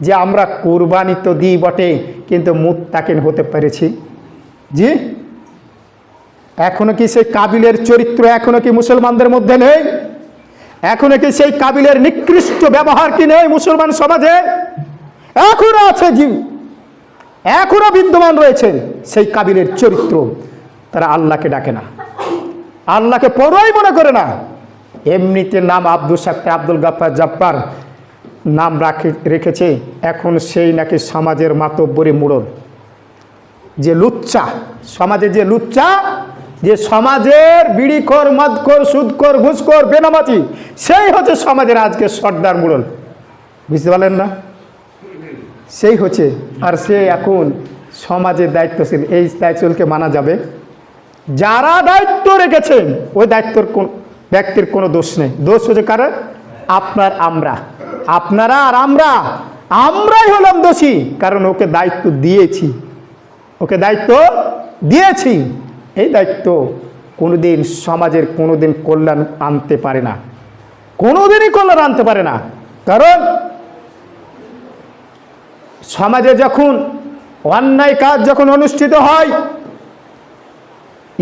যে আমরা কুরবানি তো দিই বটে, কিন্তু মুত্তাকিন হতে পেরেছি? জি, এখনো কি সেই কাবিলের চরিত্র এখনো কি মুসলমানদের মধ্যে নেই? এখনো কি সেই কাবিলের নিকৃষ্ট ব্যবহার কি নেই মুসলমান সমাজে? এখনো আছে, জি, এখনো বিদ্যমান রয়েছেন সেই কাবিলের চরিত্র। তারা আল্লাহকে ডাকে না, আল্লাহকে পরোয়াই মনে করে না। এমনিতে নাম আব্দুল সাত্তার, আব্দুল গাফফার, জব্বার নাম রেখেছে, এখন সেই নাকি সমাজের মাতব্বরি মুড়ল, যে লুচ্চা সমাজে, যে লুচ্চা, যে সমাজের বিড়িখোর, মদখোর, সুদখোর, ঘুষখোর, বেনামাজি, সেই হচ্ছে সমাজের আজকে সর্দার মুড়ল। বুঝতে পারলেন না? সেই হচ্ছে, আর সে এখন সমাজের দায়িত্বশীল। এই দায়িত্বশীলকে মানা যাবে? যারা দায়িত্ব রেখেছেন ওই দায়িত্বর কোন ব্যক্তির কোনো দোষ নেই। দোষ হচ্ছে কারা? আপনার, আমরা, আপনারা আর আমরাই হলাম দোষী, কারণ ওকে দায়িত্ব দিয়েছি, ওকে দায়িত্ব দিয়েছি। এই দায়িত্ব কোনোদিন সমাজের কোনোদিন কল্যাণ আনতে পারে না, কোনোদিনই কল্যাণ আনতে পারে না। কারণ সমাজে যখন অন্যায় কাজ যখন অনুষ্ঠিত হয়,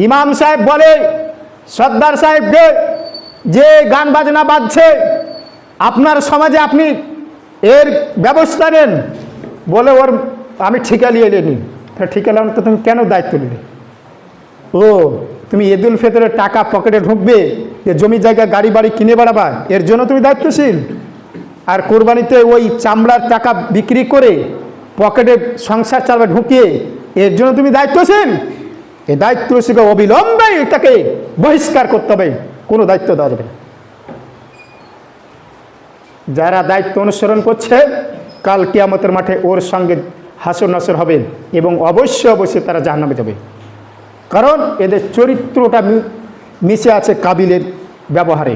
ইমাম সাহেব বলে সর্দার সাহেবকে যে গান বাজনা বাজছে আপনার সমাজে, আপনি এর ব্যবস্থা নেন। বলে ওর আমি ঠিকা নিয়ে নিই। ঠিকা নেন তো তুমি কেন দায়িত্ব নিলে? ও তুমি ঈদুল ফিতরের টাকা পকেটে ঢুকবে, যে জমি জায়গা গাড়ি বাড়ি কিনে বেড়াবা, এর জন্য তুমি দায়িত্বশীল? আর কোরবানিতে ওই চামড়ার টাকা বিক্রি করে পকেটে সংসার চালাবে ঢুকিয়ে, এর জন্য তুমি দায়িত্বশীল? এই দায়িত্বশীলকে অবিলম্বে এটাকে বহিষ্কার করতে হবে, কোনো দায়িত্ব দেওয়া যাবে। যারা দায়িত্ব অনুসরণ করছে কাল কিয়ামতের মাঠে ওর সঙ্গে হাসর নাসর হবে, এবং অবশ্যই অবশ্যই তারা জাহান্নামে যাবে। কারণ এদের চরিত্রটা মিশে আছে কাবিলের ব্যবহারে।